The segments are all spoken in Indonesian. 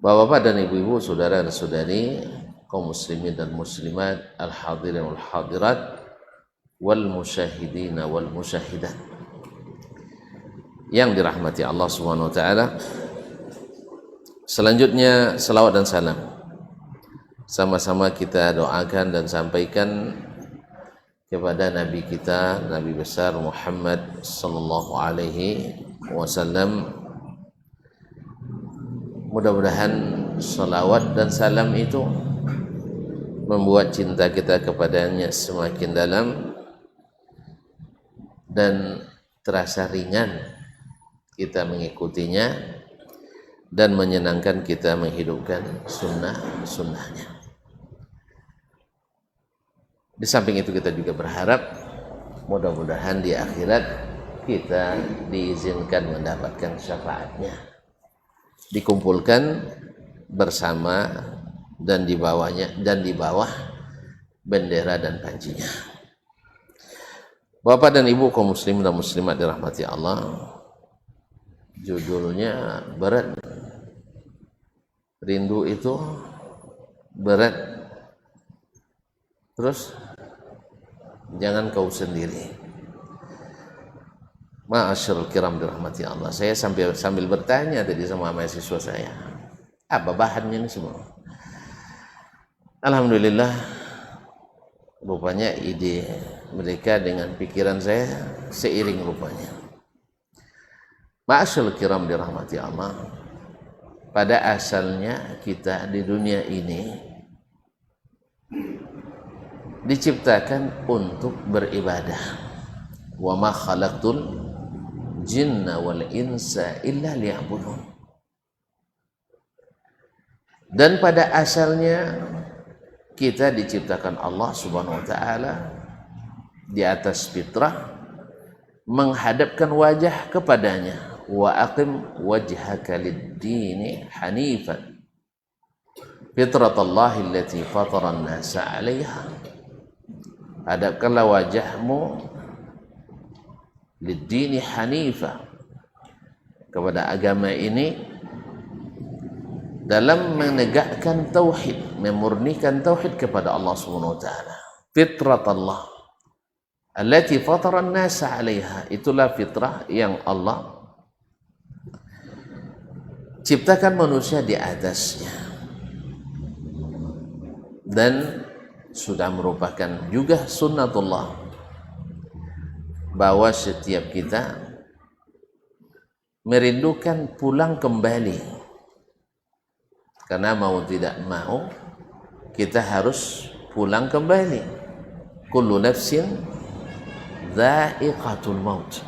Bapak-bapak dan ibu-ibu, saudara dan saudari, kaum muslimin dan muslimat, al-hadirin wal hadirat, wal musyahidin wal musyahidat yang dirahmati Allah Subhanahu wa taala. Selanjutnya salawat dan salam sama-sama kita doakan dan sampaikan kepada Nabi kita, Nabi besar Muhammad sallallahu alaihi wasallam. Mudah-mudahan salawat dan salam itu membuat cinta kita kepadanya semakin dalam dan terasa ringan kita mengikutinya dan menyenangkan kita menghidupkan sunnah-sunnahnya. Di samping itu kita juga berharap mudah-mudahan di akhirat kita diizinkan mendapatkan syafaatnya, dikumpulkan bersama dan di bawahnya dan di bawah bendera dan pancinya. Bapak dan ibu kaum muslimin dan muslimat dirahmati Allah, judulnya berat. Rindu itu berat. Terus jangan kau sendiri. Ma'asyiral kiram dirahmati Allah. Saya sambil bertanya tadi sama mahasiswa saya, apa bahannya ini semua? Alhamdulillah, rupanya ide mereka dengan pikiran saya seiring rupanya. Ma'asyiral kiram dirahmati Allah. Pada asalnya kita di dunia ini diciptakan untuk beribadah. Wa ma khalaqtul jinna wal insa illa liya'budun. Dan pada asalnya kita diciptakan Allah Subhanahu wa taala di atas fitrah, menghadapkan wajah kepadanya. Wa aqim wajhaka lid-dini hanifan fitratallahi allati fatara an-nasa 'alaiha. Hadapkanlah wajahmu lid-dini hanifa, kepada agama ini dalam menegakkan tauhid, memurnikan tauhid kepada Allah Subhanahu wa taala. Fitratallah allati fatara an-nasa 'alaiha, itulah fitrah yang Allah ciptakan manusia di atasnya, dan sudah merupakan juga sunnatullah bahwa setiap kita merindukan pulang kembali, karena mau tidak mau kita harus pulang kembali. Kullu nafsin dha'iqatul maut.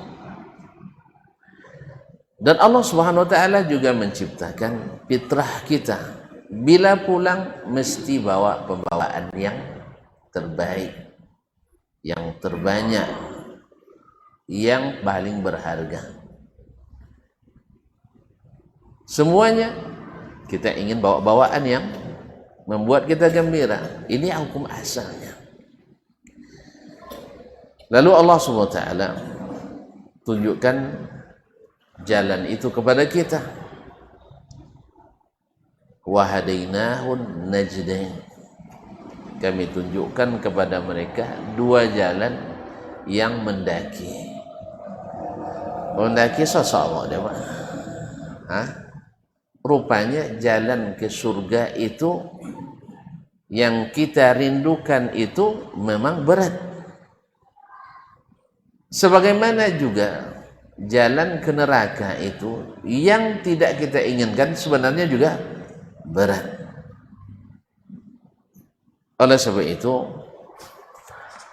Dan Allah Subhanahu wa taala juga menciptakan fitrah kita, bila pulang mesti bawa pembawaan yang terbaik, yang terbanyak, yang paling berharga. Semuanya kita ingin bawa bawaan yang membuat kita gembira. Ini hukum asalnya. Lalu Allah Subhanahu wa taala tunjukkan jalan itu kepada kita. Wa hadainahun najdain. Kami tunjukkan kepada mereka dua jalan yang mendaki. Mendaki sosok dia, Pak. Rupanya jalan ke surga itu yang kita rindukan itu memang berat. Sebagaimana juga jalan ke neraka itu yang tidak kita inginkan sebenarnya juga berat. Oleh sebab itu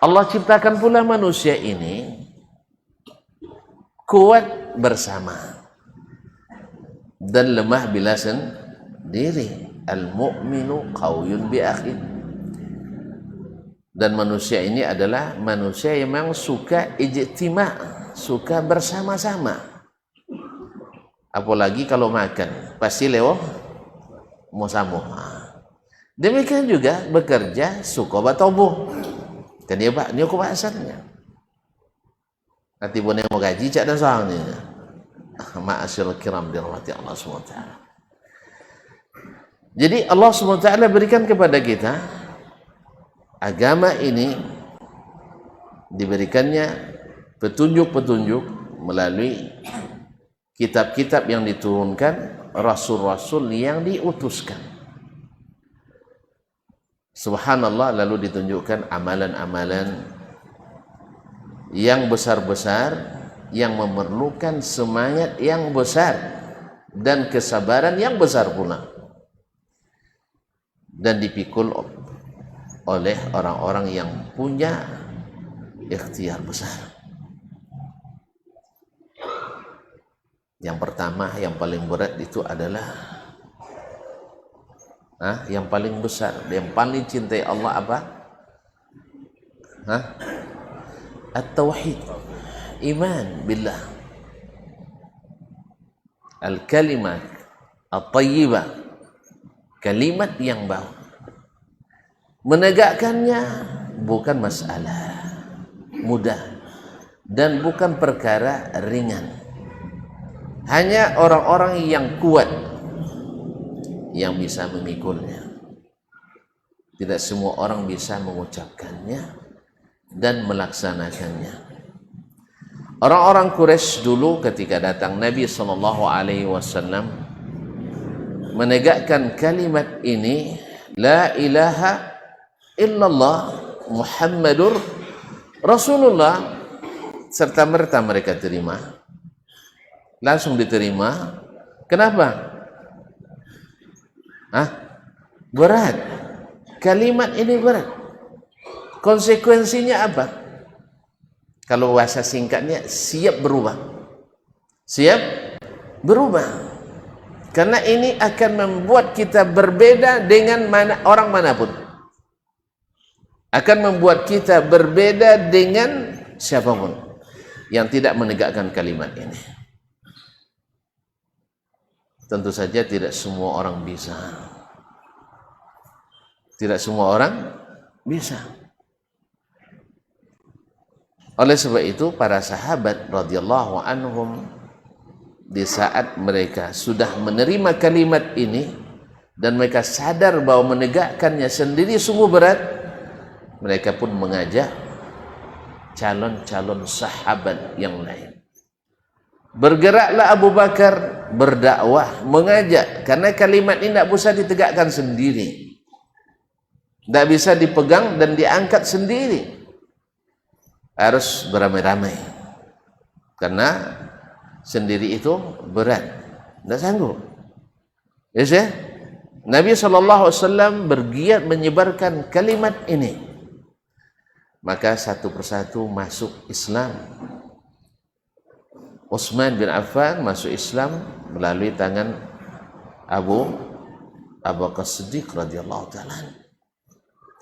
Allah ciptakan pula manusia ini kuat bersama dan lemah bila sendiri. Al-mu'minu qawiyun bi akhi. Dan manusia ini adalah manusia yang memang suka ijtima', suka bersama-sama. Apalagi kalau makan pasti lewat musamu. Demikian juga bekerja suka batobuh. Dan dia Pak, dia hukum asalnya. Nanti boleh mau gaji cak dan soalnya. Ma'asyiral kiram dirahmati Allah SWT. Jadi Allah SWT berikan kepada kita agama ini, diberikannya petunjuk-petunjuk melalui kitab-kitab yang diturunkan, rasul-rasul yang diutuskan. Subhanallah, lalu ditunjukkan amalan-amalan yang besar-besar yang memerlukan semangat yang besar dan kesabaran yang besar pula, dan dipikul oleh orang-orang yang punya ikhtiar besar. Yang pertama, yang paling berat itu adalah yang paling besar, yang paling cintai Allah apa? At-tauhid, iman billah, al-kalimat at-tayyibah, kalimat yang bau. Menegakkannya bukan masalah mudah dan bukan perkara ringan. Hanya orang-orang yang kuat yang bisa memikulnya. Tidak semua orang bisa mengucapkannya dan melaksanakannya. Orang-orang Quraisy dulu ketika datang Nabi SAW menegakkan kalimat ini, la ilaha illallah Muhammadur Rasulullah, serta merta mereka terima, langsung diterima. Kenapa? Berat. Kalimat ini berat. Konsekuensinya apa? Kalau bahasa singkatnya, siap berubah. Siap berubah. Karena ini akan membuat kita berbeda dengan orang manapun. Akan membuat kita berbeda dengan siapapun yang tidak menegakkan kalimat ini. Tentu saja tidak semua orang bisa. Tidak semua orang bisa. Oleh sebab itu para sahabat radhiyallahu anhum, di saat mereka sudah menerima kalimat ini dan mereka sadar bahwa menegakkannya sendiri sungguh berat, mereka pun mengajak calon-calon sahabat yang lain. Bergeraklah Abu Bakar berdakwah, mengajak, karena kalimat ini tidak bisa ditegakkan sendiri, tidak bisa dipegang dan diangkat sendiri, harus beramai-ramai, karena sendiri itu berat, tidak sanggup. Yes, ya? Nabi SAW bergiat menyebarkan kalimat ini, maka satu persatu masuk Islam. Utsman bin Affan masuk Islam melalui tangan Abu Bakar Siddiq radhiyallahu ta'ala.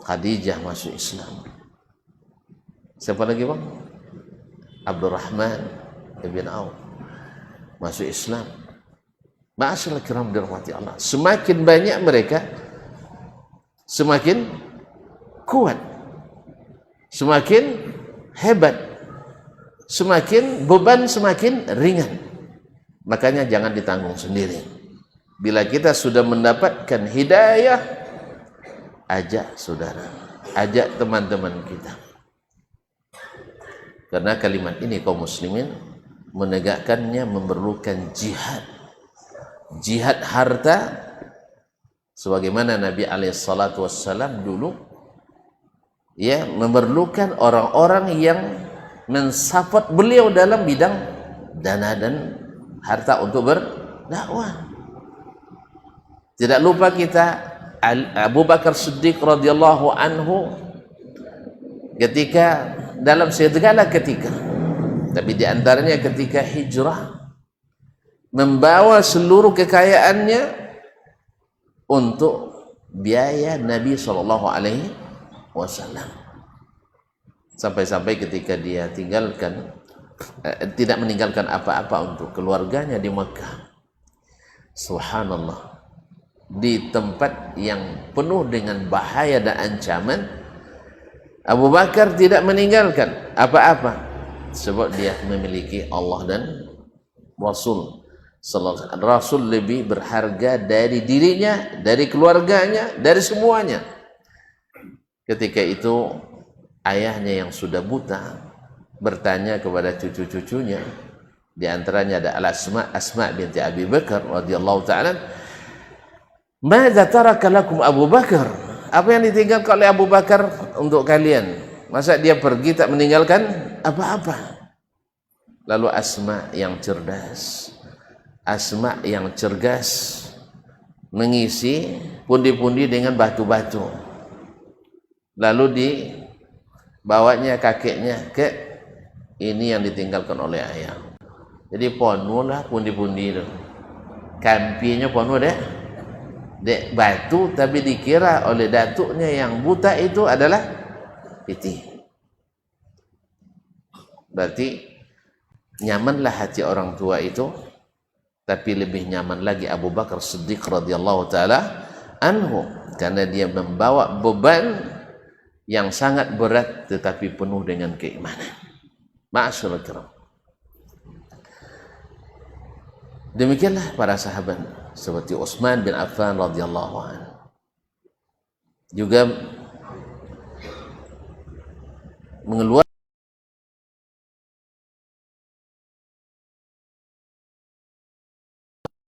Khadijah masuk Islam. Siapa lagi bang? Abdurrahman bin Auf masuk Islam. Ma'asyiral kiram dirahmati Allah. Semakin banyak mereka, semakin kuat, semakin hebat, semakin beban semakin ringan. Makanya jangan ditanggung sendiri. Bila kita sudah mendapatkan hidayah, ajak saudara, ajak teman-teman kita. Karena kalimat ini kaum muslimin menegakkannya memerlukan jihad. Jihad harta, sebagaimana Nabi SAW dulu memerlukan orang-orang yang mensupport beliau dalam bidang dana dan harta untuk berdakwah. Tidak lupa kita Abu Bakar Siddiq radhiyallahu anhu ketika dalam segala ketika, tapi di antaranya ketika hijrah, membawa seluruh kekayaannya untuk biaya Nabi SAW. Sampai-sampai ketika dia tidak meninggalkan apa-apa untuk keluarganya di Mekah. Subhanallah, di tempat yang penuh dengan bahaya dan ancaman, Abu Bakar tidak meninggalkan apa-apa, sebab dia memiliki Allah dan Rasul. Rasul lebih berharga dari dirinya, dari keluarganya, dari semuanya. Ketika itu ayahnya yang sudah buta bertanya kepada cucu-cucunya, di antaranya ada Asma binti Abi Bakar radhiyallahu ta'ala, "Madza taraka lakum Abu Bakar?" Apa yang ditinggalkan oleh Abu Bakar untuk kalian? Masa dia pergi tak meninggalkan apa-apa? Lalu Asma yang cerdas, Asma yang cergas mengisi pundi-pundi dengan batu-batu. Lalu dibawanya kakeknya ke ini yang ditinggalkan oleh ayah. Jadi penuh lah pundi-pundi itu. Kampinya penuh dek batu, tapi dikira oleh datuknya yang buta itu adalah piti. Berarti nyamanlah hati orang tua itu, tapi lebih nyaman lagi Abu Bakar Siddiq radhiyallahu taala anhu, karena dia membawa beban yang sangat berat tetapi penuh dengan keimanan. Ma'asyiral kiram. Demikianlah para sahabat seperti Utsman bin Affan radhiyallahu anhu. Juga mengeluarkan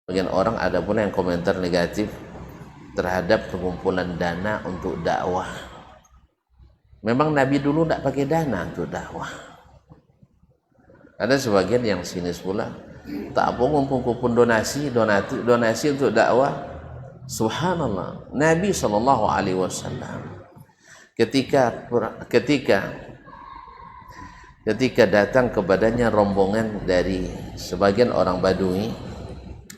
bagian orang, ada pula yang komentar negatif terhadap pengumpulan dana untuk dakwah. Memang Nabi dulu tidak pakai dana untuk dakwah. Ada sebagian yang sinis pula, tak apa ngumpul-ngumpul donasi untuk dakwah. Subhanallah, Nabi SAW ketika datang kepadanya rombongan dari sebagian orang Badui,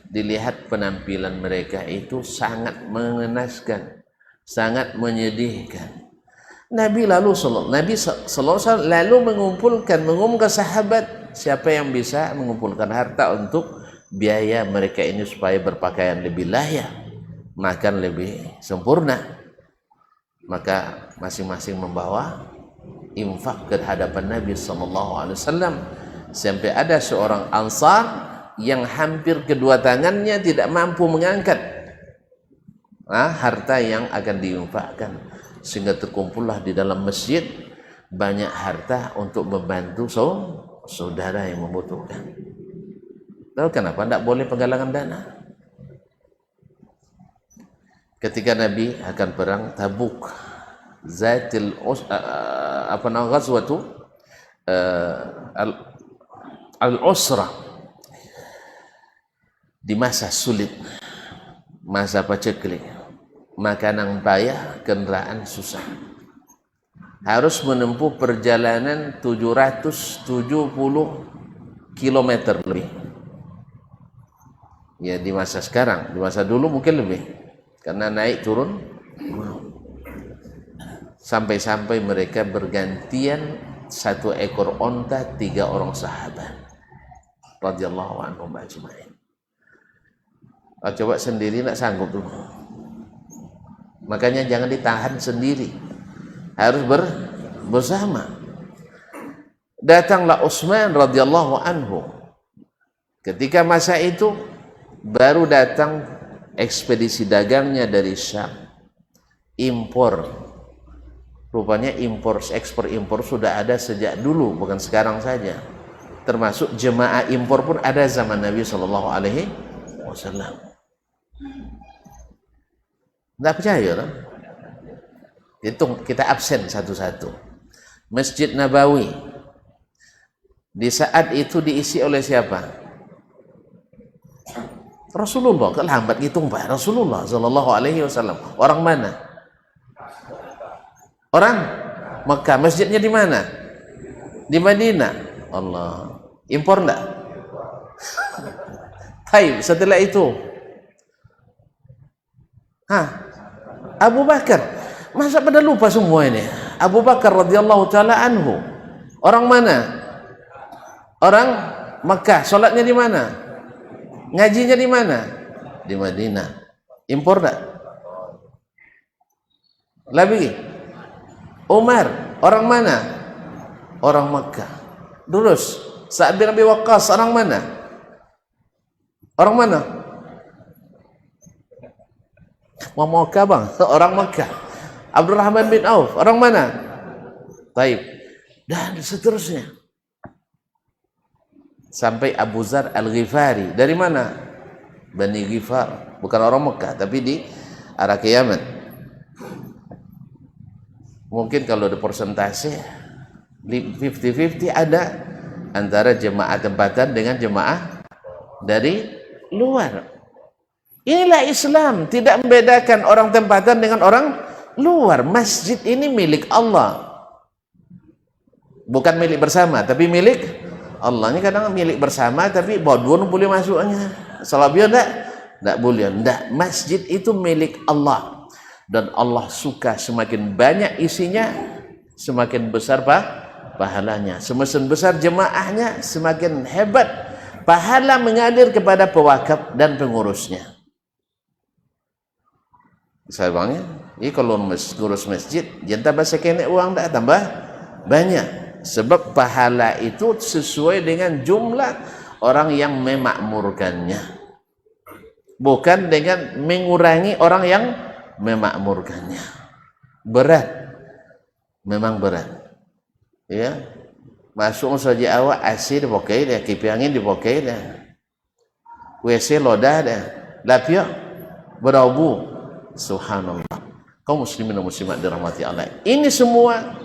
dilihat penampilan mereka itu sangat mengenaskan, sangat menyedihkan. Nabi SAW lalu mengumumkan sahabat, siapa yang bisa mengumpulkan harta untuk biaya mereka ini supaya berpakaian lebih layak, makan lebih sempurna. Maka masing-masing membawa infak ke hadapan Nabi SAW, sampai ada seorang Ansar yang hampir kedua tangannya tidak mampu mengangkat harta yang akan diinfakkan, sehingga terkumpullah di dalam masjid banyak harta untuk membantu saudara yang membutuhkan. Lalu kenapa tidak boleh penggalangan dana? Ketika Nabi akan perang Tabuk, ghazwatu al-usra, di masa sulit, masa paceklik, makanan payah, kendaraan susah, harus menempuh perjalanan 770 km lebih. Ya, di masa sekarang, di masa dulu mungkin lebih, karena naik turun gunung. Sampai-sampai mereka bergantian 1 ekor onta 3 orang sahabat radhiyallahu anhum ajma'in. Coba sendiri nak sanggup dulu. Makanya jangan ditahan sendiri, harus bersama. Datanglah Utsman radhiyallahu anhu. Ketika masa itu baru datang ekspedisi dagangnya dari Syam, impor. Rupanya ekspor impor sudah ada sejak dulu, bukan sekarang saja. Termasuk jemaah impor pun ada zaman Nabi Shallallahu Alaihi Wasallam. Tidak percaya kan? Hitung, kita absen satu-satu. Masjid Nabawi di saat itu diisi oleh siapa? Rasulullah. Kelambat hitung Pak, Rasulullah Sallallahu Alaihi Wasallam. Orang mana? Orang Mekah. Masjidnya di mana? Di Madinah. Allah. Impor enggak? Baik, setelah itu Abu Bakar. Masa pada lupa semua ini? Abu Bakar radhiyallahu taala anhu. Orang mana? Orang Mekah. Salatnya di mana? Ngajinya di mana? Di Madinah. Impor enggak? Lagi. Umar, orang mana? Orang Mekah. Terus Sa'ad bin Abi Waqqas, orang mana? Orang mana? Orang Mekah bang. Orang Mekah. Abdurrahman bin Auf. Orang mana? Taib. Dan seterusnya. Sampai Abu Zar Al-Ghifari. Dari mana? Bani Ghifar. Bukan orang Mekah, tapi di arah ke Yaman. Mungkin kalau ada persentase 50-50 ada antara jemaah tempatan dengan jemaah dari luar. Inilah Islam, tidak membedakan orang tempatan dengan orang luar. Masjid ini milik Allah. Bukan milik bersama, tapi milik Allah. Ini kadang milik bersama, tapi bodwon boleh masuknya. Salabiyah enggak boleh. Enggak. Masjid itu milik Allah. Dan Allah suka semakin banyak isinya, semakin besar pahalanya. Semakin besar jemaahnya, semakin hebat pahala mengalir kepada pewakaf dan pengurusnya. Saya bangnya, ini kalau ngurus masjid, jangan tambah sekenek uang, tak tambah banyak. Sebab pahala itu sesuai dengan jumlah orang yang memakmurkannya, bukan dengan mengurangi orang yang memakmurkannya. Berat, memang berat. Ya, masuk saja awak AC dipakai dah, kipas angin dipakai dah, WC lodah dah, lapia beraubu. Subhanallah. Kaum muslimin dan muslimat dirahmati Allah. Ini semua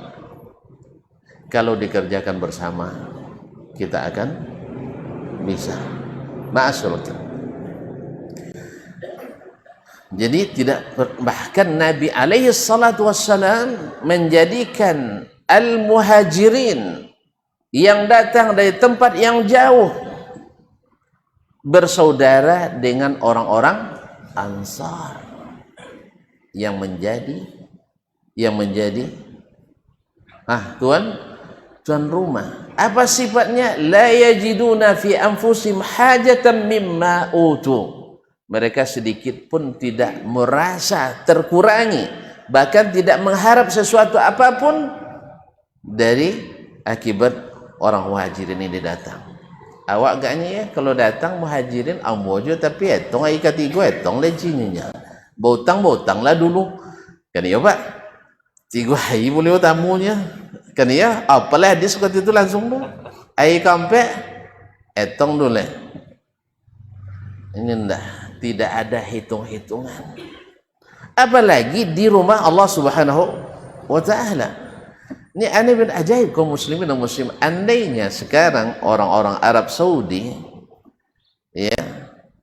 kalau dikerjakan bersama kita akan bisa. Ma'asyurah. Jadi tidak, bahkan Nabi alaihi salatu wassalam menjadikan al-muhajirin yang datang dari tempat yang jauh bersaudara dengan orang-orang Ansar yang menjadi tuan rumah. Apa sifatnya? La yajiduna fi anfusihim hajatan mimma utu. Mereka sedikit pun tidak merasa terkurangi, bahkan tidak mengharap sesuatu apapun dari akibat orang muhajirin ini datang. Awak agaknya ya, kalau datang muhajirin ambojo tapi etong ai katigo etong lejinya. Botang lah dulu. Kan ya Pak? 3 hari boleh tamunya. Kan ya, apalah dia seperti itu langsung tu. Ai kampe etong dulu. Ini enggak, tidak ada hitung-hitungan. Apalagi di rumah Allah Subhanahu wa taala. Ini aneh bin ajaib kaum muslimin dan muslim. Andainya sekarang orang-orang Arab Saudi ya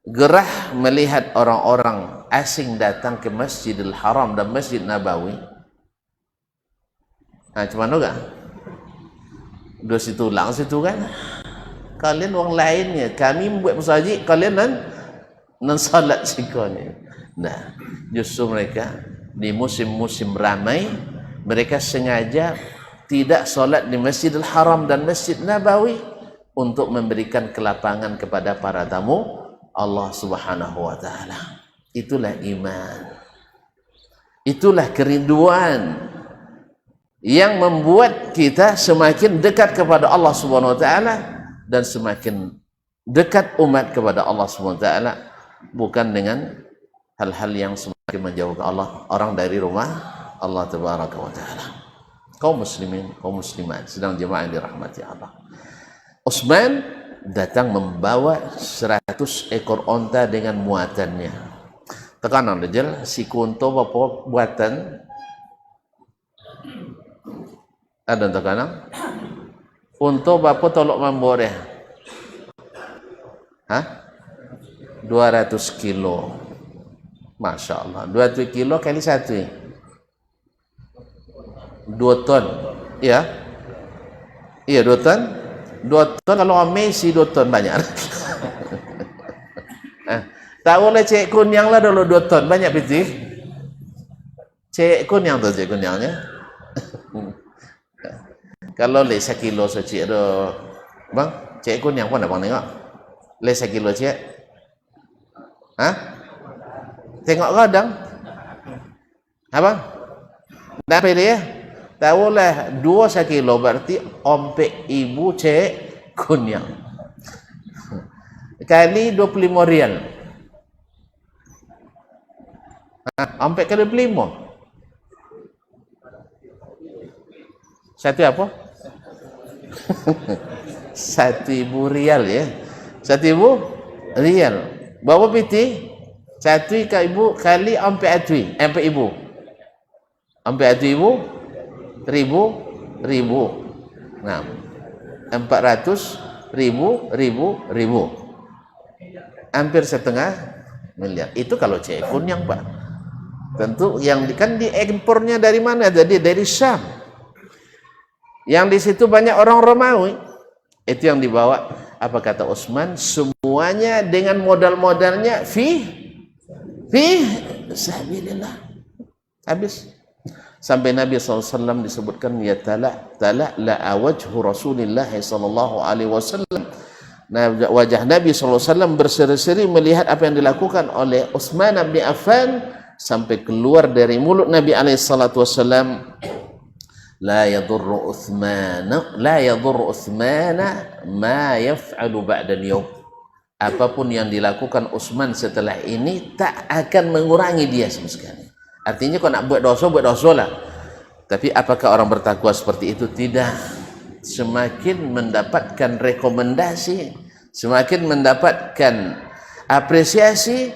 gerah melihat orang-orang asing datang ke Masjidil Haram dan Masjid Nabawi. Nah, cuman enggak? Dua situ lang situ kan. Kalian orang lainnya, kami buat masjid, kalian nan salat sikone. Nah, justru mereka di musim-musim ramai mereka sengaja tidak solat di Masjidil Haram dan Masjid Nabawi untuk memberikan kelapangan kepada para tamu Allah Subhanahu wa taala. Itulah iman. Itulah kerinduan yang membuat kita semakin dekat kepada Allah Subhanahu wa taala dan semakin dekat umat kepada Allah Subhanahu wa taala, bukan dengan hal-hal yang semakin menjauhkan Allah, orang dari rumah Allah Tabaraka wa taala. Kaum muslimin, kaum muslimat, sedang jemaah yang dirahmati Allah. Utsman datang membawa 100 ekor onta dengan muatannya. Tekanan rejal si kunto bapa buatan ada tekanan. Unto bapa tolok mambore. Hah? 200 kilo. Masya Allah. 200 kilo kali 1. 2 ton. Ya. Iya 2 ton. 2 ton kalau Messi 2 ton banyak. Tahu lah cek kunyang lah dulu 2 ton banyak piti. Cek kunyang tu cek kunyangnya. Kalau le 1 kilo saja ada bang, cek kunyang pun ada bang tengok. Le 1 kilo cek. Hah? Tengok kadang. Apa? Dah pilih ya? Tahu lah 2 kilo berarti ompek ibu cek kunyang. kali 25 rial. Sampai kali 25. Satu apa? 1.000 rial ya. 1.000 rial. Bawa piti? 1 ke ibu kali sampai atui, sampai ibu. Sampai atui ibu ribu. Nah, 400 ribu. Hampir setengah miliar. Itu kalau cek kunyang, Pak. Tentu yang kan diekspornya dari mana? Jadi dari Syam. Yang di situ banyak orang Romawi. Itu yang dibawa. Apa kata Utsman? Semuanya dengan modal-modalnya fi sabilillah. Habis. Sampai Nabi SAW disebutkan ya tala la wajhu Rasulillah sallallahu alaihi wasallam. Nah, wajah Nabi SAW berseri-seri melihat apa yang dilakukan oleh Utsman bin Affan, sampai keluar dari mulut Nabi SAW, la yadurru Utsmana ma yaf'alu ba'da al-yawm. Apapun yang dilakukan Utsman setelah ini tak akan mengurangi dia sama sekali. Artinya kalau nak buat dosa lah. Tapi apakah orang bertakwa seperti itu? Tidak. Semakin mendapatkan rekomendasi, semakin mendapatkan apresiasi,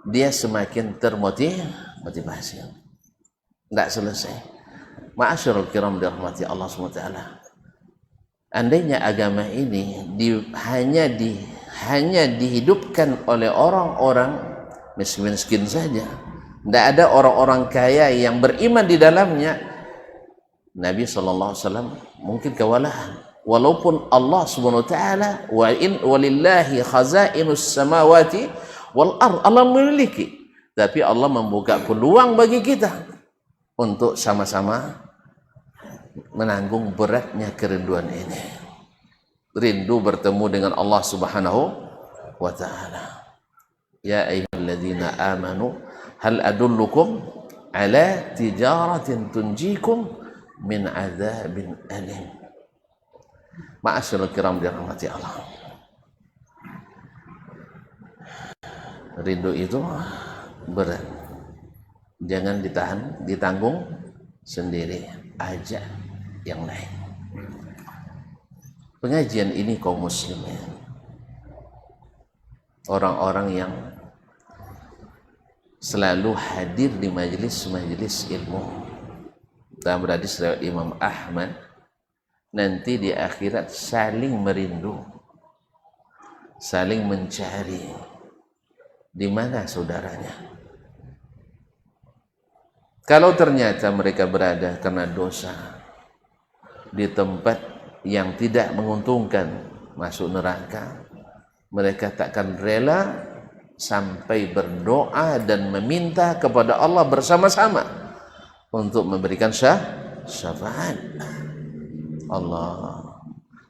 dia semakin termotivasi. Tidak selesai. Ma'asyarul kiram dirahmati Allah SWT. Andainya agama ini hanya dihidupkan oleh orang-orang miskin saja, tidak ada orang-orang kaya yang beriman di dalamnya, Nabi SAW mungkin kewalahan. Walaupun Allah Subhanahu wa taala walillahi khazainus samawati wal ard, Allah memiliki, tapi Allah membuka peluang bagi kita untuk sama-sama menanggung beratnya kerinduan ini. Rindu bertemu dengan Allah Subhanahu wa taala. Ya ayyuhalladzina amanu hal adullukum ala tijaratin tunjikum min adzabin alim. Ma'asyiral kiram dirahmati Allah. Rindu itu berat. Jangan ditanggung sendiri, ajak yang lain. Pengajian ini kaum muslimin, orang-orang yang selalu hadir di majelis-majelis ilmu. Dalam hadis riwayat Imam Ahmad, nanti di akhirat saling merindu, saling mencari di mana saudaranya. Kalau ternyata mereka berada karena dosa di tempat yang tidak menguntungkan, masuk neraka, mereka takkan rela sampai berdoa dan meminta kepada Allah bersama-sama untuk memberikan syafaat. Allah.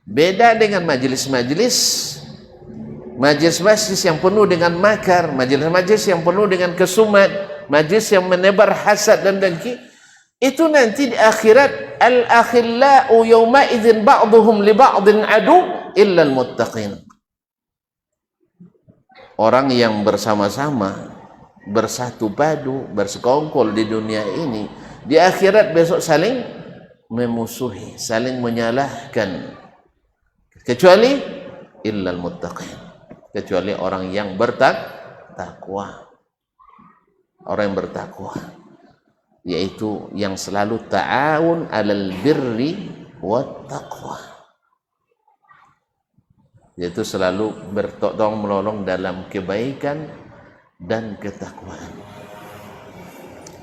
Beda dengan majelis-majelis yang penuh dengan makar, majelis-majelis yang penuh dengan kesumat, majelis yang menebar hasad dan dengki. Itu nanti di akhirat, al-akhillau yawma idzin ba'dhum li ba'dhin adu illa al-muttaqin. Orang yang bersama-sama, bersatu padu, bersekongkol di dunia ini, di akhirat besok saling memusuhi, saling menyalahkan, kecuali illal muttaqin, kecuali orang yang bertakwa. Orang yang bertakwa, yaitu yang selalu ta'awun 'alal birri wat taqwa, yaitu selalu bertolong menolong dalam kebaikan dan ketakwaan.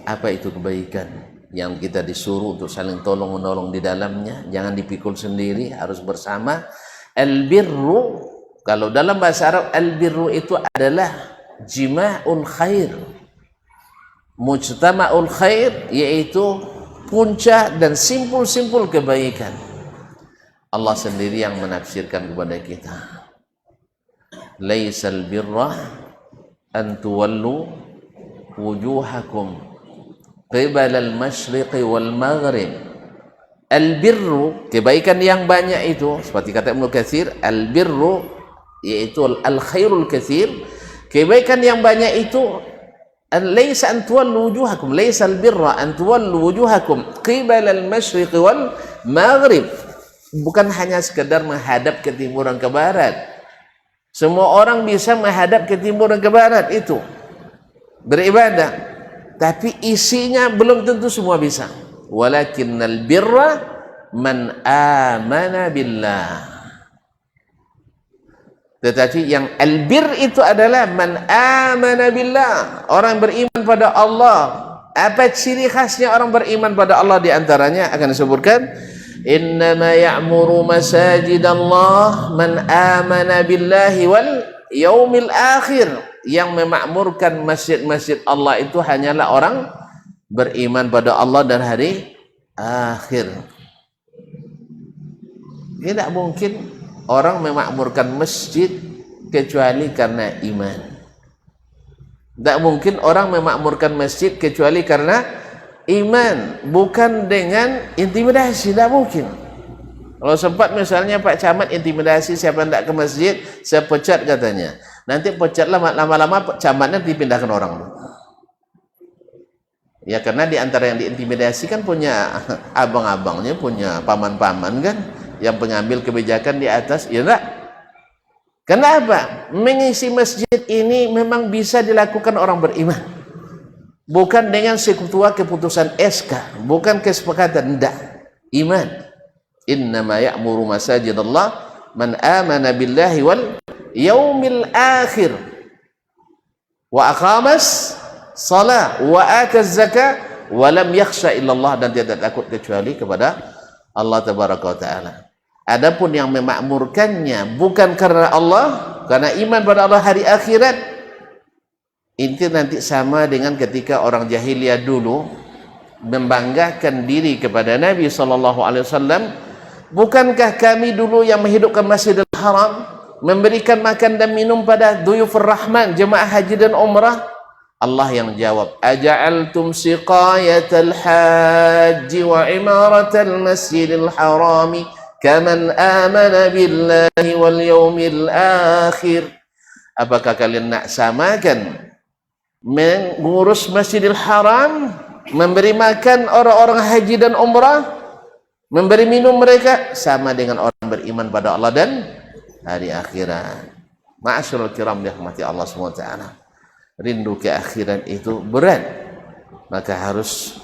Apa itu kebaikan? Yang kita disuruh untuk saling tolong menolong di dalamnya, jangan dipikul sendiri, harus bersama. Al-birru, kalau dalam bahasa Arab al-birru itu adalah jima'ul khair, mujtama'ul khair, yaitu puncak dan simpul-simpul kebaikan. Allah sendiri yang menafsirkan kepada kita, laisal birra an tuwallu wujuhakum qibala al-masyriqi wal maghrib. Al-birru, kebaikan yang banyak itu, seperti kata Ibnu Katsir, al-birru yaitu al-khairul katsir, kebaikan yang banyak itu laisa an tuwallu wujuhakum, laisa al-birra an tuwallu wujuhakum qibala al-masyriq wal maghrib, bukan hanya sekedar menghadap ke timur dan ke barat. Semua orang bisa menghadap ke timur dan ke barat itu beribadah, tapi isinya belum tentu semua bisa. Walakinnal birra man amana billah, tetapi yang albir itu adalah man amana billah, orang beriman pada Allah. Apa ciri khasnya orang beriman pada Allah? Di antaranya akan disebutkan, innama ya'muru masajidallah man amana billahi wal yaumil akhir. Yang memakmurkan masjid-masjid Allah itu hanyalah orang beriman pada Allah dan hari akhir. Tidak mungkin orang memakmurkan masjid kecuali karena iman. Tidak mungkin orang memakmurkan masjid kecuali karena iman, bukan dengan intimidasi. Tidak mungkin. Kalau sempat misalnya Pak Camat intimidasi siapa tidak ke masjid, saya pecat katanya. Nanti pecat lama-lama camatnya dipindahkan orang. Ya karena di antara yang diintimidasi kan punya abang-abangnya, punya paman-paman kan, yang pengambil kebijakan di atas, ya enggak? Kenapa? Mengisi masjid ini memang bisa dilakukan orang beriman, bukan dengan seketua keputusan SK, bukan kesepakatan, enggak. Iman. Innama ya'muru masajidallah man amana billahi wal yaumil akhir wa aqamas salah wa ataz zakah wa lam yakhsha illallah, dan tidak takut kecuali kepada Allah tabaraka wa taala. Adapun yang memakmurkannya bukan karena Allah, karena iman pada Allah hari akhirat, itu nanti sama dengan ketika orang jahiliyah dulu membanggakan diri kepada Nabi SAW. Bukankah kami dulu yang menghidupkan Masjidil Haram, memberikan makan dan minum pada duyufur rahman, jemaah haji dan umrah? Allah yang jawab, aja'altum siqayatal haji wa imaratal masjidil harami kaman amana billahi wal yaumil akhir. Apakah kalian nak samakan mengurus Masjidil Haram, memberi makan orang-orang haji dan umrah, memberi minum mereka, sama dengan orang beriman pada Allah dan hari akhirat? Ma'asyiral kiram dirahmati Allah SWT, rindu ke akhirat itu berat, maka harus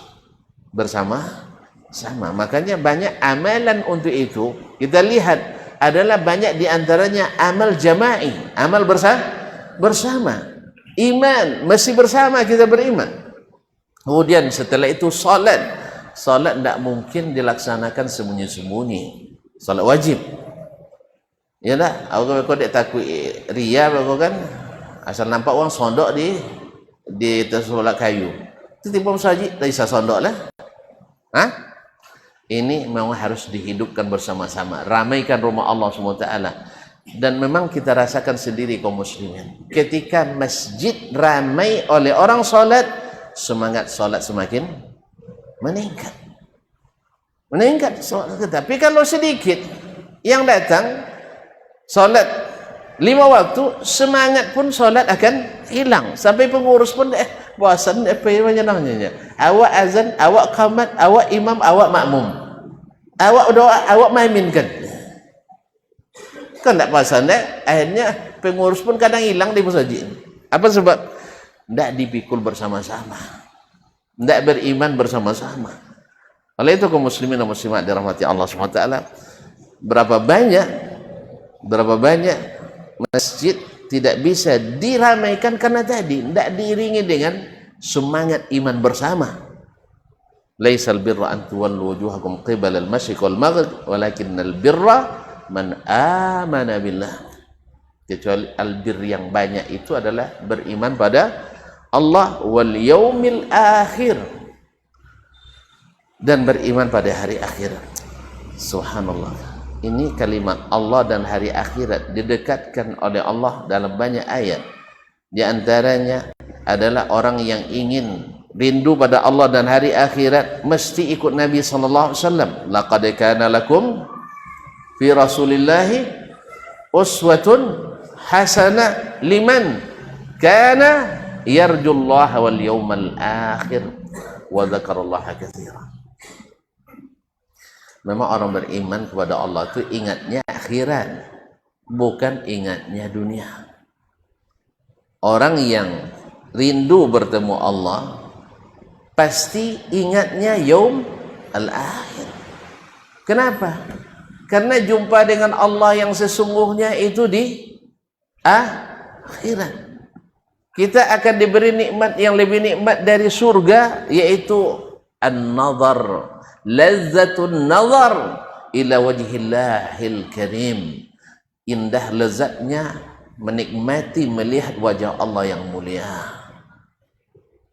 bersama-sama. Makanya banyak amalan untuk itu. Kita lihat adalah banyak diantaranya amal jama'i, amal bersama. Iman, mesti bersama kita beriman. Kemudian setelah itu salat. Salat tidak mungkin dilaksanakan sembunyi-sembunyi. Salat wajib. Ya tak? Aku dek takut ria aku kan. Asal nampak orang sondok di solat kayu. Itu tipu saji, tak bisa sondok lah. Hah? Ini memang harus dihidupkan bersama-sama. Ramaikan rumah Allah SWT. Dan memang kita rasakan sendiri kaum muslimin, ketika masjid ramai oleh orang solat, semangat solat semakin meningkat. Tetapi kalau sedikit yang datang solat 5 waktu, semangat pun solat akan hilang. Sampai pengurus pun bosan, awak azan, awak qamat, awak imam, awak makmum, awak doa, awak maiminkan. Kan tak pasal dah. Akhirnya pengurus pun kadang hilang di masjid. Apa sebab? Tidak dipikul bersama-sama, tidak beriman bersama-sama. Oleh itu kaum muslimin dan muslimat dirahmati Allah SWT, berapa banyak masjid tidak bisa diramaikan karena tadi tidak diiringi dengan semangat iman bersama. Laisal birra an tuwallu wujuhakum qibala al-masyriq wal maghrib walakinnal birra man amana billah. Kecuali albir yang banyak itu adalah beriman pada Allah wal yaumil akhir, dan beriman pada hari akhirat. Subhanallah, ini kalimat Allah dan hari akhirat didekatkan oleh Allah dalam banyak ayat. Di antaranya adalah orang yang ingin rindu pada Allah dan hari akhirat mesti ikut Nabi SAW. Laqad kana lakum fi rasulillahi uswatun hasanah liman kana yarjullaha wal yawmal akhir wa dzakarallaha katsiran. Memang orang beriman kepada Allah itu ingatnya akhirat, bukan ingatnya dunia. Orang yang rindu bertemu Allah pasti ingatnya yaum al-akhir. Kenapa? Karena jumpa dengan Allah yang sesungguhnya itu di akhirat. Kita akan diberi nikmat yang lebih nikmat dari surga, yaitu an-nazar, lazzatun nazar ila wajhillahil karim. Indah lezatnya menikmati melihat wajah Allah yang mulia.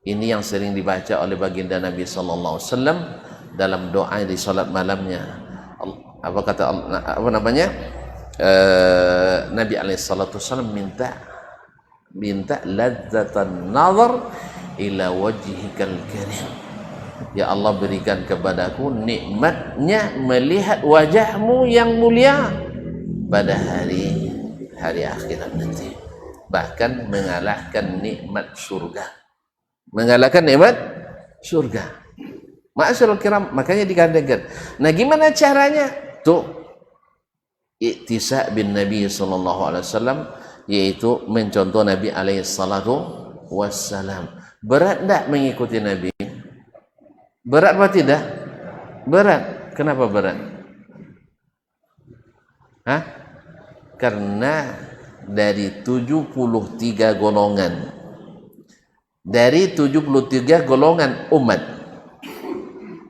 Ini yang sering dibaca oleh baginda Nabi sallallahu alaihi wasallam dalam doa di salat malamnya. Apa kata apa namanya? Nabi alaihi salatu wasallam minta ladzatan nazar ila wajhikal karim. Ya Allah, berikan kepadaku nikmatnya melihat wajahmu yang mulia pada hari akhirat nanti. Bahkan mengalahkan nikmat surga. Mengalahkan nikmat surga. Ma'asyiral kiram, makanya dikatakan. Nah, gimana caranya? Tuh, iktisak bin Nabi sallallahu alaihi wasallam, yaitu mencontoh Nabi alaihi salatu wassalam. Berat enggak mengikuti Nabi? Berat apa tidak? Berat. Kenapa berat? Karena dari 73 golongan, dari 73 golongan umat,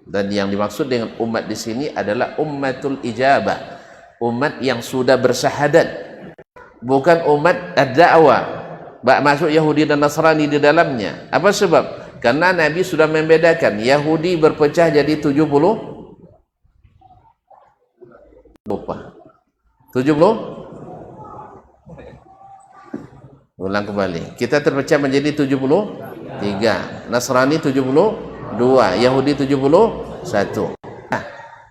dan yang dimaksud dengan umat di sini adalah ummatul ijabah, umat yang sudah bersyahadat, bukan umat ad-da'wah, masuk Yahudi dan Nasrani di dalamnya. Apa sebab? Karena Nabi sudah membedakan Yahudi berpecah jadi 70 lupa 70. Ulang kembali, kita terpecah menjadi 73, Nasrani 72, Yahudi 71. Nah,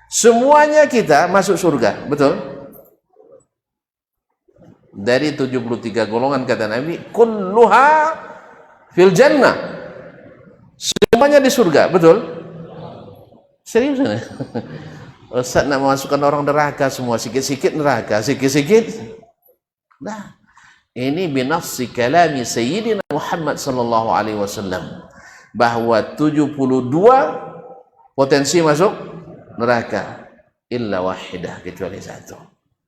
semuanya kita masuk surga, betul? Dari 73 golongan kata Nabi, kulluha fil jannah, semuanya di surga, betul? Serius ya? Ustaz nak memasukkan orang neraka semua, sikit-sikit neraka, sikit-sikit. Nah, ini binafsi kalami Sayyidina Muhammad sallallahu alaihi wasallam, bahwa 72 potensi masuk neraka, illa wahidah, kecuali satu.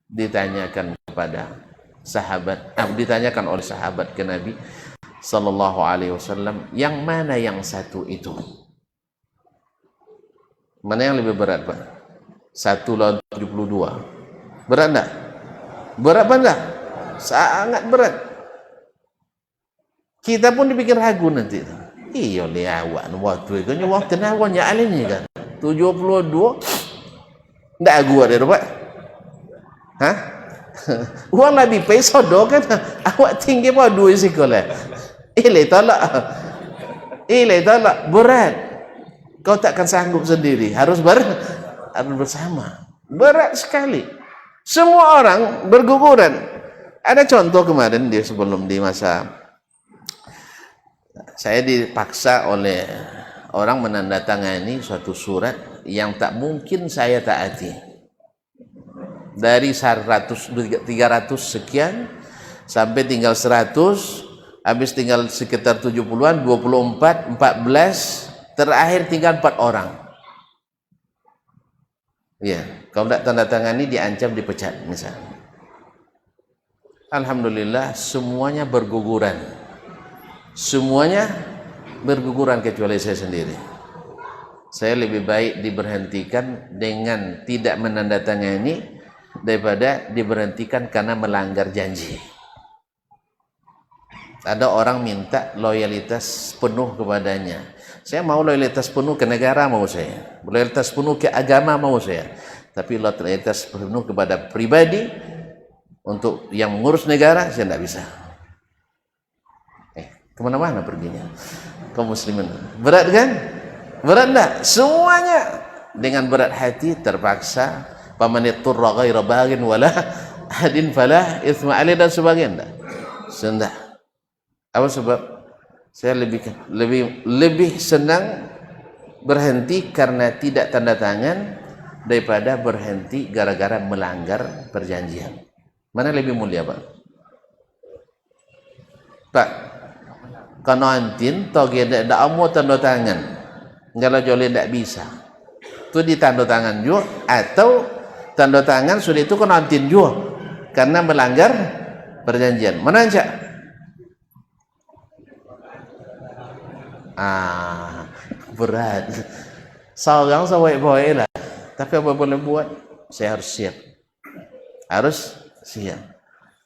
Ditanyakan kepada sahabat, ditanyakan oleh sahabat ke Nabi sallallahu alaihi wasallam, yang mana yang satu itu? Mana yang lebih berat, Pak? 1 lawan 72. Berat enggak? Berat apa enggak? Sangat berat. Kita pun dipikir ragu nanti. Iya liawak waktu itu waktu nawanya alimnya kan. 72 enggak gua deh, Pak. Hah? Uang Nabi peso do kan. Awak tinggi apa 2 sekolah. Ilai talak berat. Kau takkan sanggup sendiri, harus bersama. Berat sekali. Semua orang berguguran. Ada contoh kemarin sebelum di masa saya dipaksa oleh orang menandatangani suatu surat yang tak mungkin saya taati. Dari 300 sekian sampai tinggal 100. Habis tinggal sekitar 70-an, 24, 14, terakhir tinggal 4 orang. Ya, kalau tidak tanda tangani diancam dipecat misalnya. Alhamdulillah semuanya berguguran. Semuanya berguguran kecuali saya sendiri. Saya lebih baik diberhentikan dengan tidak menandatangani daripada diberhentikan karena melanggar janji. Ada orang minta loyalitas penuh kepadanya. Saya mau loyalitas penuh ke negara, mau saya. Loyalitas penuh ke agama, mau saya. Tapi loyalitas penuh kepada pribadi, untuk yang mengurus negara, saya tidak bisa. Kemana-mana perginya. Kaum muslimin. Berat kan? Berat enggak? Semuanya dengan berat hati terpaksa. Paman yaturra ghaira baghin wala hadin falah itsma alih dan sebagainya. Sendah. Apa sebab? Saya lebih senang berhenti karena tidak tanda tangan daripada berhenti gara-gara melanggar perjanjian. Mana lebih mulia, Pak? Pak, kalau antin toge tidak mau tanda tangan, kalau jolin tidak bisa, itu ditanda tangan juga, atau tanda tangan sudah itu kena antin juga karena melanggar perjanjian. Mana aja? Berat. Seorang sawai-bawai lah. Tapi apa boleh buat? Saya harus siap. Harus siap.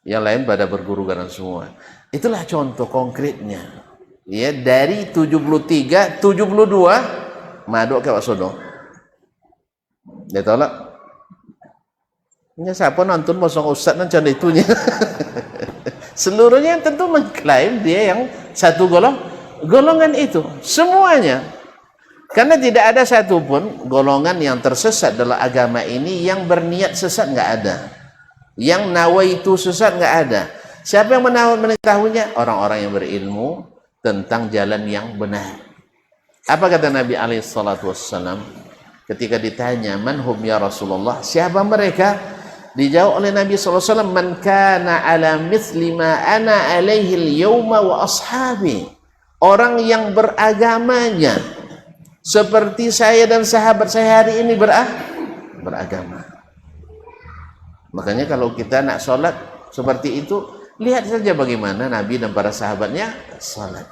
Yang lain pada berguru karena semua. Itulah contoh konkretnya. Ya, dari 73, 72 maduk ke Wasodo. Dia tolak. Ya, siapa nonton mosong ustaz macam itunya. Seluruhnya tentu mengklaim dia yang satu golongan itu. Semuanya. Karena tidak ada satupun golongan yang tersesat dalam agama ini yang berniat sesat, nggak ada. Yang nawaitu sesat nggak ada. Siapa yang mengetahuinya? Orang-orang yang berilmu tentang jalan yang benar. Apa kata Nabi SAW ketika ditanya, man hum ya Rasulullah, siapa mereka? Dijawab oleh Nabi SAW, man kana ala mithli ma ana alaihi al-yawma wa ashabi. Orang yang beragamanya seperti saya dan sahabat saya hari ini beragama. Makanya kalau kita nak sholat seperti itu, lihat saja bagaimana Nabi dan para sahabatnya sholat.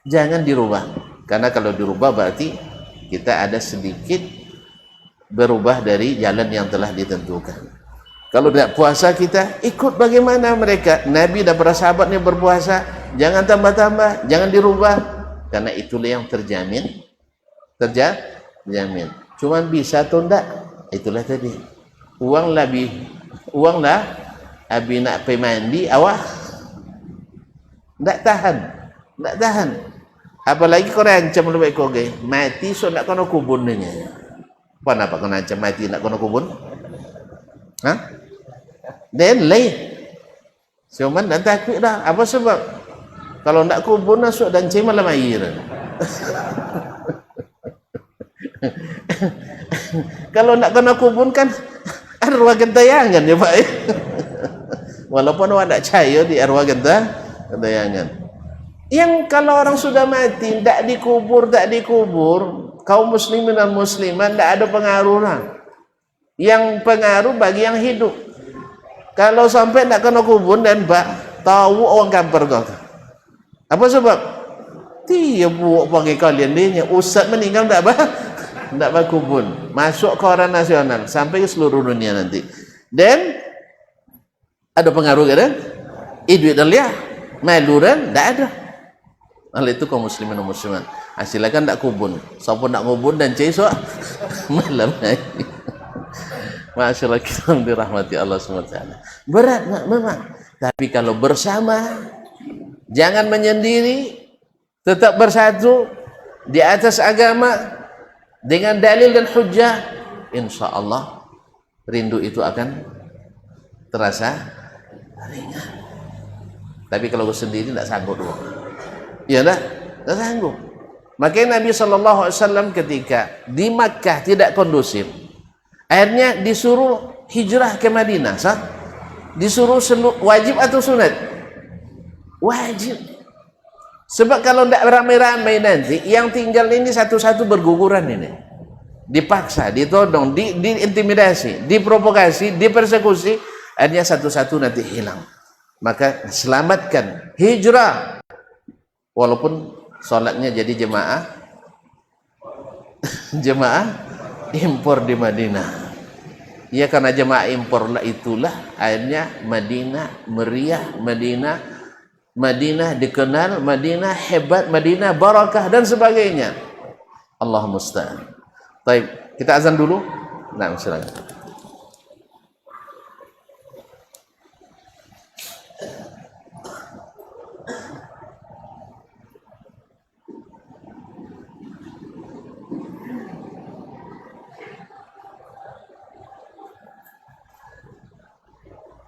Jangan dirubah, karena kalau dirubah berarti kita ada sedikit berubah dari jalan yang telah ditentukan. Kalau tidak puasa, kita ikut bagaimana mereka. Nabi dan para sahabatnya berpuasa, jangan tambah-tambah, jangan dirubah, karena itulah yang terjamin. Cuman bisa atau enggak, itulah tadi. Uang lah abi nak pergi mandi awak enggak tahan. Apalagi kau rancam lebih kau gay mati, so nak kena kubun nya. Kenapa kau rancam mati nak kena kubun? Dan lain. Cuman dan takut dah. Apa sebab? Kalau nak kubun masuk dan cai malam air. Kalau nak kena kubun kan arwah gentayangan ya Pak. Walaupun awak tak percaya di arwah gentayangan. Yang kalau orang sudah mati tak dikubur, kaum muslimin dan muslimat tak ada pengaruh lah. Yang pengaruh bagi yang hidup. Kalau sampai tak kena kubur dan Pak tahu orang kampar kau. Apa sebab? Dia buat pakai kalian dia ustaz meninggal tak kubun, masuk koran nasional sampai ke seluruh dunia nanti. Dan ada pengaruh kan? Duit dah maluran tak ada. Hal itu kaum muslimin dan muslimat. Silakan tak kubun. Siapa nak kubun dan cai so malam lagi. Masyaallah, kita dirahmati Allah SWT. Berat memang. Tapi kalau bersama, jangan menyendiri, tetap bersatu di atas agama dengan dalil dan hujjah, insya Allah rindu itu akan terasa ringan. Tapi kalau sendiri tidak sanggup dulu. Ya tidak sanggup. Makanya Nabi SAW ketika di Makkah tidak kondusif, akhirnya disuruh hijrah ke Madinah. Disuruh wajib atau sunat? Wajib. Sebab kalau tidak ramai-ramai nanti yang tinggal ini satu-satu berguguran ini. Dipaksa, ditodong, diintimidasi, diprovokasi, dipersekusi, akhirnya satu-satu nanti hilang. Maka selamatkan hijrah. Walaupun sholatnya jadi jemaah impor di Madinah. Ya, karena jemaah impor lah itulah akhirnya Madinah meriah, Madinah dikenal, Madinah hebat, Madinah barakah dan sebagainya. Allah musta'an. Baik, kita azan dulu. Nah, silakan.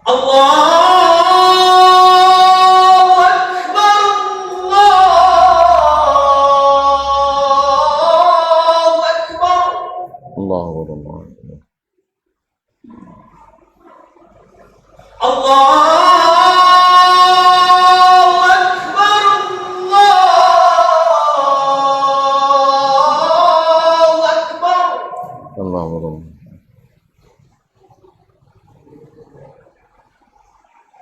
Allah Allahu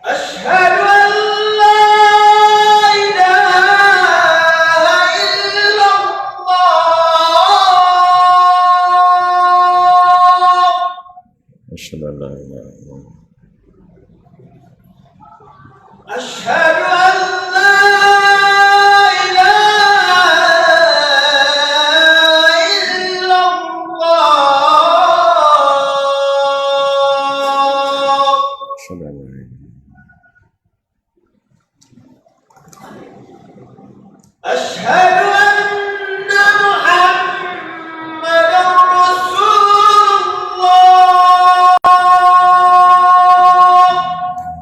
أشهد أن لا إله إلا الله أشهد أن لا إله إلا الله أشهد أن لا إله إلا الله أشهد أن لا إله أشهد أن محمدا رسول الله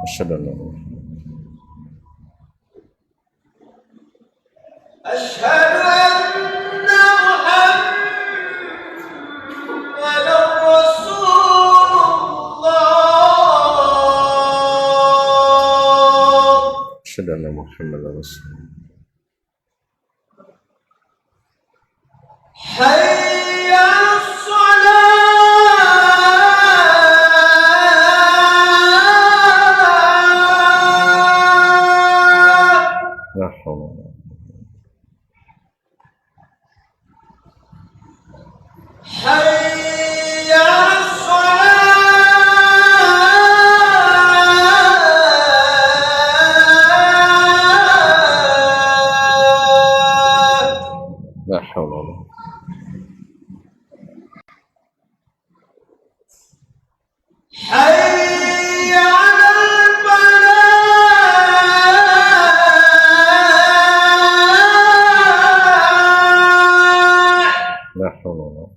أشهد أن لا إله أشهد أن محمدا رسول الله أشهد أن محمدا رسول الله حي على الصلاة لا حول ولا قوة حي على الصلاة لا حول ولا قوة حي على الفلاح لا حول ولا قوة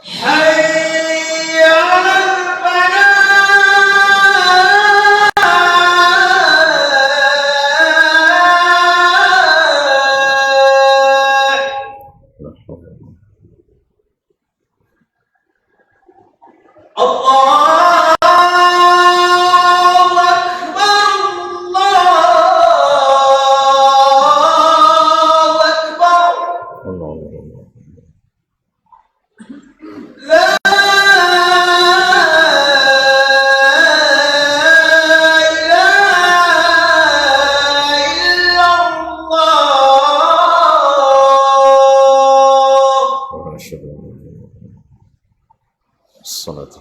حي على الفلاح لا حول ولا قوة الله أكبر الله أكبر الله أكبر لا إله إلا الله وأشهد أن لا إله إلا الله الصلاة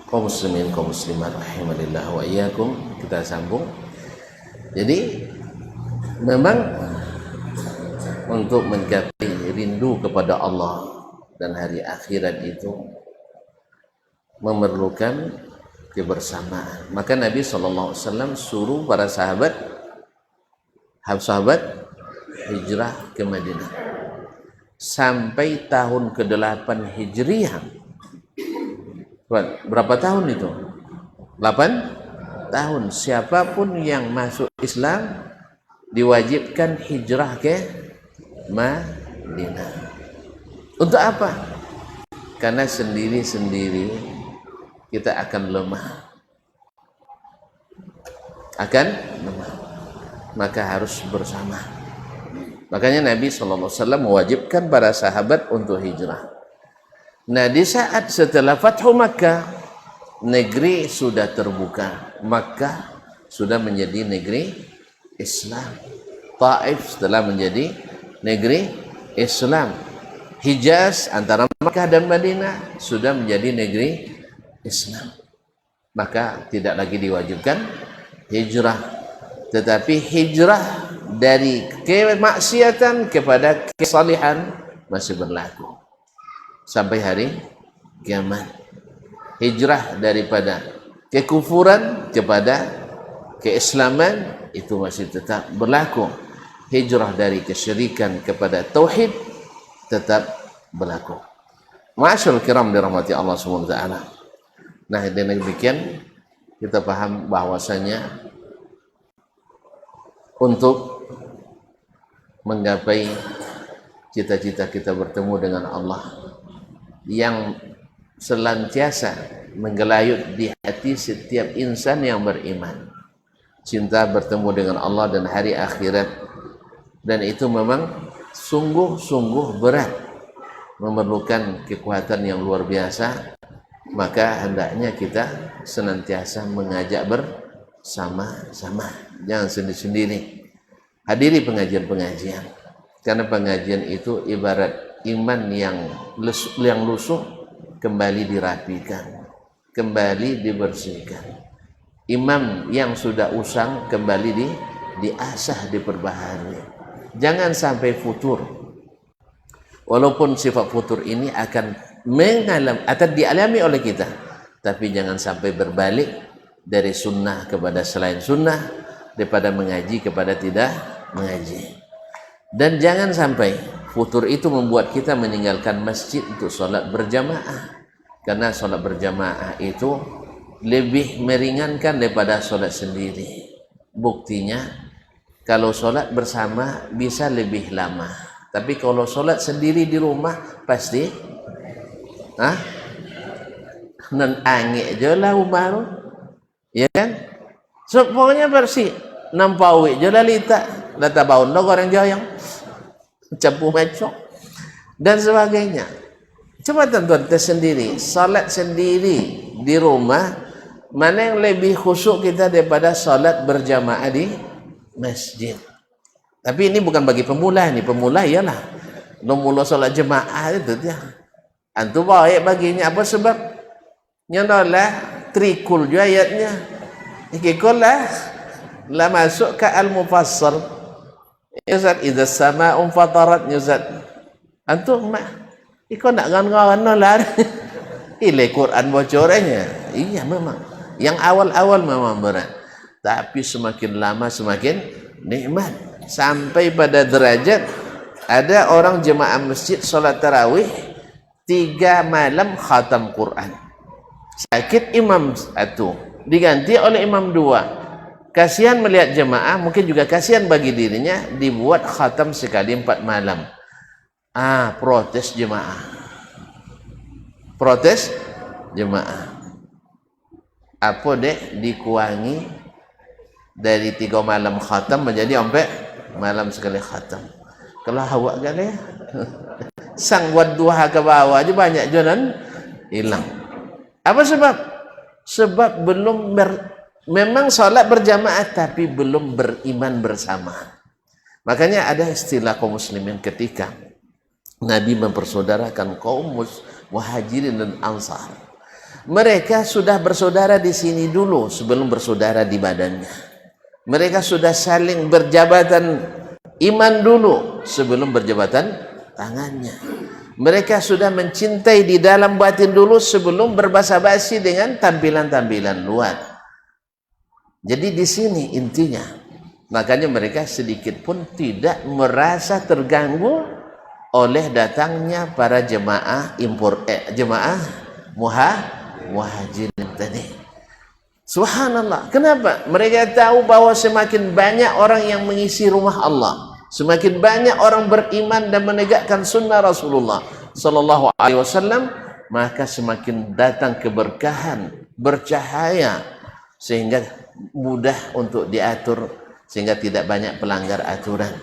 kaum muslimin kaum muslimat rahimanillah wa iyyakum. Kita sambung. Jadi memang untuk mencapai rindu kepada Allah dan hari akhirat itu memerlukan kebersamaan. Maka Nabi SAW suruh para sahabat hijrah ke Madinah sampai tahun ke-8 Hijriah. Berapa tahun itu? 8 tahun. Siapapun yang masuk Islam diwajibkan hijrah ke Madinah. Untuk apa? Karena sendiri-sendiri kita akan lemah. Maka harus bersama. Makanya Nabi SAW mewajibkan para sahabat untuk hijrah. Nah, di saat setelah Fathu Makkah, negeri sudah terbuka. Makkah sudah menjadi negeri Islam. Taif setelah menjadi negeri Islam. Hijaz antara Makkah dan Madinah sudah menjadi negeri Islam. Maka tidak lagi diwajibkan hijrah, tetapi hijrah dari kemaksiatan kepada kesalihan masih berlaku sampai hari kiamat. Hijrah daripada kekufuran kepada keislaman itu masih tetap berlaku. Hijrah dari kesyirikan kepada tauhid tetap berlaku. Ma'asyiral kiram dirahmati Allah Subhanahu wa taala. Nah, dengan demikian kita paham bahwasanya untuk menggapai cita-cita kita bertemu dengan Allah yang senantiasa menggelayut di hati setiap insan yang beriman, cinta bertemu dengan Allah dan hari akhirat, dan itu memang sungguh-sungguh berat, memerlukan kekuatan yang luar biasa. Maka hendaknya kita senantiasa mengajak bersama-sama, jangan sendiri-sendiri. Hadiri pengajian-pengajian, karena pengajian itu ibarat iman yang lusuh kembali dirapikan, kembali dibersihkan. Imam yang sudah usang kembali diasah, diperbaharui. Jangan sampai futur. Walaupun sifat futur ini akan atau dialami oleh kita, tapi jangan sampai berbalik dari sunnah kepada selain sunnah, daripada mengaji kepada tidak mengaji. Dan jangan sampai futur itu membuat kita meninggalkan masjid untuk sholat berjamaah, karena sholat berjamaah itu lebih meringankan daripada sholat sendiri. Buktinya kalau sholat bersama bisa lebih lama, tapi kalau sholat sendiri di rumah pasti nan angin je lah umaru, ya kan? So, pokoknya bersih, nampawi je lah lata baun lo goreng joyong, campur macok dan sebagainya. Coba tuan-tuan tersendiri, salat sendiri di rumah, mana yang lebih khusyuk kita daripada salat berjamaah di masjid. Tapi ini bukan bagi pemula, ini pemula ialah mula salat jemaah itu dia. Antu baik baginya, apa sebab? Nyonolah trikul juga ayatnya. Ikikul lah masuk ke al-mufassal. Yuzat idza sama'un fatarat yuzat. Antu mah ikut nak ngan-ngan lah. Ile Quran bocorannya. Iya memang. Yang awal-awal memang berat. Tapi semakin lama semakin nikmat. Sampai pada derajat ada orang jemaah masjid salat tarawih 3 malam khatam Quran. Sakit imam 1, diganti oleh imam 2. Kasihan melihat jemaah, mungkin juga kasihan bagi dirinya, dibuat khatam sekali 4 malam. Protes jemaah. Protes jemaah. Apa dek dikurangi dari 3 malam khatam menjadi 4 malam sekali khatam. Kalau awak kali sang buat duha ke bawah aja banyak jalan hilang. Apa sebab? Sebab belum memang salat berjamaah tapi belum beriman bersama. Makanya ada istilah kaum muslimin ketika Nabi mempersaudarakan kaum muhajirin dan ansar. Mereka sudah bersaudara di sini dulu sebelum bersaudara di badannya. Mereka sudah saling berjabatan iman dulu sebelum berjabatan tangannya. Mereka sudah mencintai di dalam batin dulu sebelum berbasa-basi dengan tampilan-tampilan luar. Jadi di sini intinya. Makanya mereka sedikit pun tidak merasa terganggu oleh datangnya para jemaah jemaah muhajirin tadi. Subhanallah. Kenapa? Mereka tahu bahwa semakin banyak orang yang mengisi rumah Allah, semakin banyak orang beriman dan menegakkan sunnah Rasulullah sallallahu alaihi wasallam, maka semakin datang keberkahan, bercahaya, sehingga mudah untuk diatur, sehingga tidak banyak pelanggar aturan.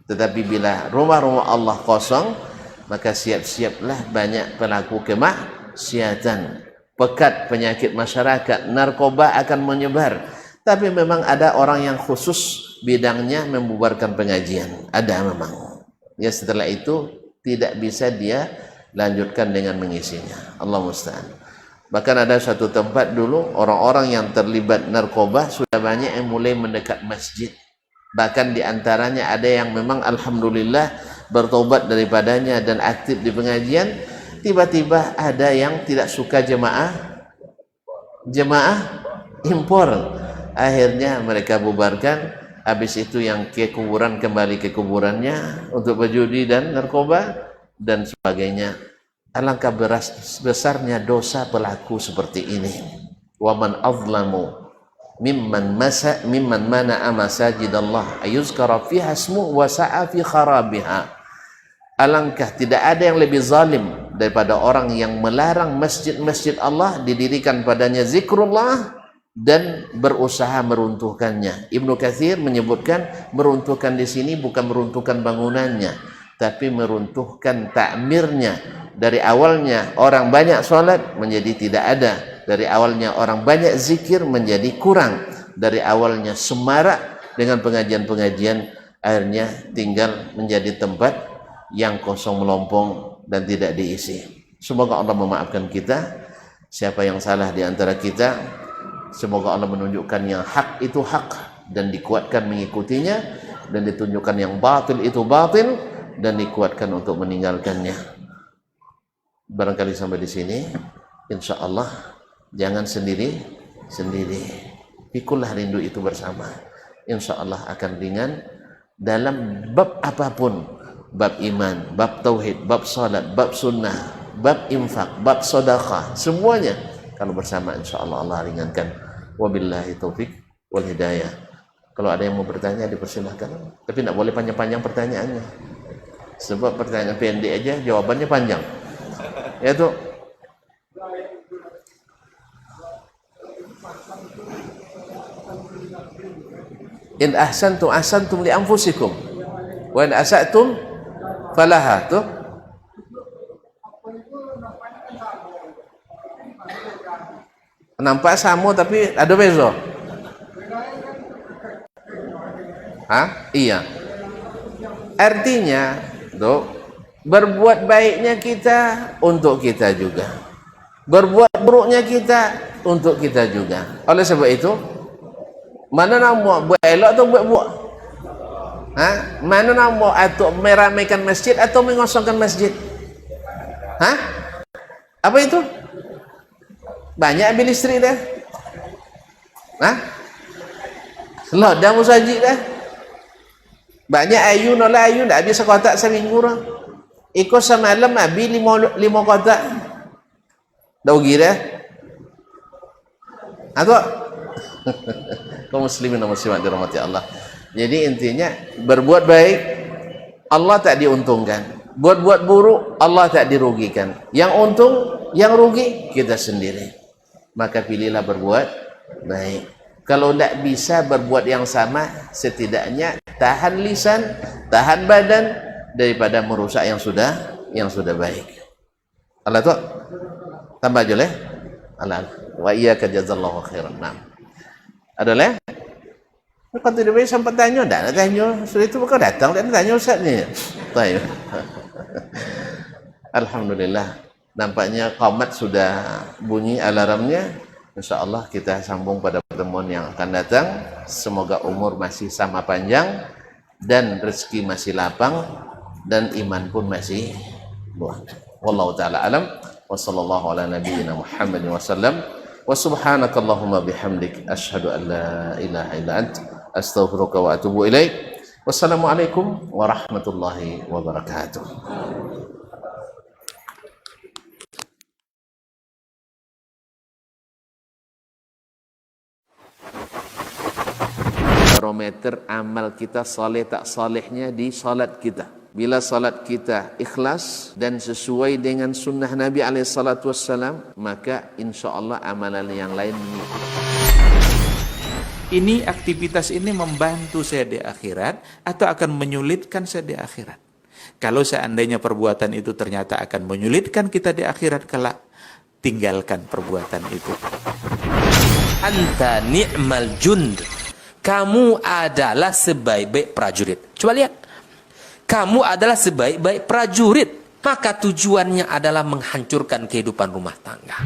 Tetapi bila rumah-rumah Allah kosong, maka siap-siaplah banyak pelaku kemaksiatan. Pekat penyakit masyarakat, narkoba akan menyebar. Tapi memang ada orang yang khusus bidangnya membubarkan pengajian. Ada memang. Ya setelah itu tidak bisa dia lanjutkan dengan mengisinya. Allah musta'an. Bahkan ada satu tempat dulu orang-orang yang terlibat narkoba sudah banyak yang mulai mendekat masjid. Bahkan diantaranya ada yang memang alhamdulillah bertobat daripadanya dan aktif di pengajian. Tiba-tiba ada yang tidak suka jemaah impor. Akhirnya mereka bubarkan. Habis itu yang ke kuburan kembali ke kuburannya untuk berjudi dan narkoba dan sebagainya. Alangkah besarnya dosa pelaku seperti ini. Wa man azlamu mimman mana'a masajidallah ayuzkara fiha ismu wa sa'a fi kharabiha. Alangkah tidak ada yang lebih zalim daripada orang yang melarang masjid-masjid Allah didirikan padanya zikrullah dan berusaha meruntuhkannya. Ibnu Katsir menyebutkan meruntuhkan di sini bukan meruntuhkan bangunannya, tapi meruntuhkan takmirnya. Dari awalnya orang banyak sholat menjadi tidak ada, dari awalnya orang banyak zikir menjadi kurang, dari awalnya semarak dengan pengajian-pengajian akhirnya tinggal menjadi tempat yang kosong melompong dan tidak diisi. Semoga Allah memaafkan kita. Siapa yang salah di antara kita, semoga Allah menunjukkan yang hak itu hak dan dikuatkan mengikutinya, dan ditunjukkan yang batil itu batil dan dikuatkan untuk meninggalkannya. Barangkali sampai di sini, insya Allah jangan sendiri. Pikulah rindu itu bersama. Insya Allah akan ringan dalam bab apapun, bab iman, bab tauhid, bab salat, bab sunnah, bab infak, bab sedekah, semuanya kalau bersama insya Allah Allah ringankan. Wabillahi taufik wal hidayah. Kalau ada yang mau bertanya dipersilahkan, tapi tidak boleh panjang-panjang pertanyaannya, sebab pertanyaan pendek aja jawabannya panjang. Yaitu in ahsantum li anfusikum wa in asatum falaha. Tuh nampak sama tapi ada beza. Iya. Artinya tuh berbuat baiknya kita untuk kita juga, berbuat buruknya kita untuk kita juga. Oleh sebab itu, mana nak buat elok atau buat buruk? Mana nak buat atau meramaikan masjid atau mengosongkan masjid? Apa itu? Banyak ambil istri dah. Lah dah musajid dah. Banyak ayu nolak ayu dah habis sekotak seminggu dah. Ikut semalam habis lima kotak. Dah rugi dah. Atau kaum muslimin dan muslimat dirahmati Allah. Jadi intinya berbuat baik Allah tak diuntungkan, buat buruk Allah tak dirugikan. Yang untung, yang rugi kita sendiri. Maka pilihlah berbuat baik. Kalau tidak bisa berbuat yang sama, setidaknya tahan lisan, tahan badan daripada merusak yang sudah baik. Allah tu tambah aja leh. Allah wa iyyaka jazallahu khairan. Nah. Ada leh? Kau tidak boleh sempat tanya, dah nak tanya. Sudah itu kau datang dan tanya Ustaz ni. Baik. Alhamdulillah. Nampaknya qamat sudah bunyi alarmnya. InsyaAllah kita sambung pada pertemuan yang akan datang. Semoga umur masih sama panjang dan rezeki masih lapang dan iman pun masih luas. Wallahu taala alam wa sallallahu ala nabiyyina Muhammadin wa sallam wa subhanakallahumma bihamdik asyhadu an la ilaha illa ant astaghfiruka wa atubu ilaik. Wassalamualaikum warahmatullahi wabarakatuh. Barometer amal kita saleh tak salehnya di salat kita. Bila salat kita ikhlas dan sesuai dengan sunnah Nabi SAW, maka insya Allah amalan yang lain mengikuti. Ini aktivitas ini membantu saya di akhirat atau akan menyulitkan saya di akhirat? Kalau seandainya perbuatan itu ternyata akan menyulitkan kita di akhirat kelak, tinggalkan perbuatan itu. Anta ni'mal jund. Kamu adalah sebaik-baik prajurit. Coba lihat. Kamu adalah sebaik-baik prajurit. Maka tujuannya adalah menghancurkan kehidupan rumah tangga.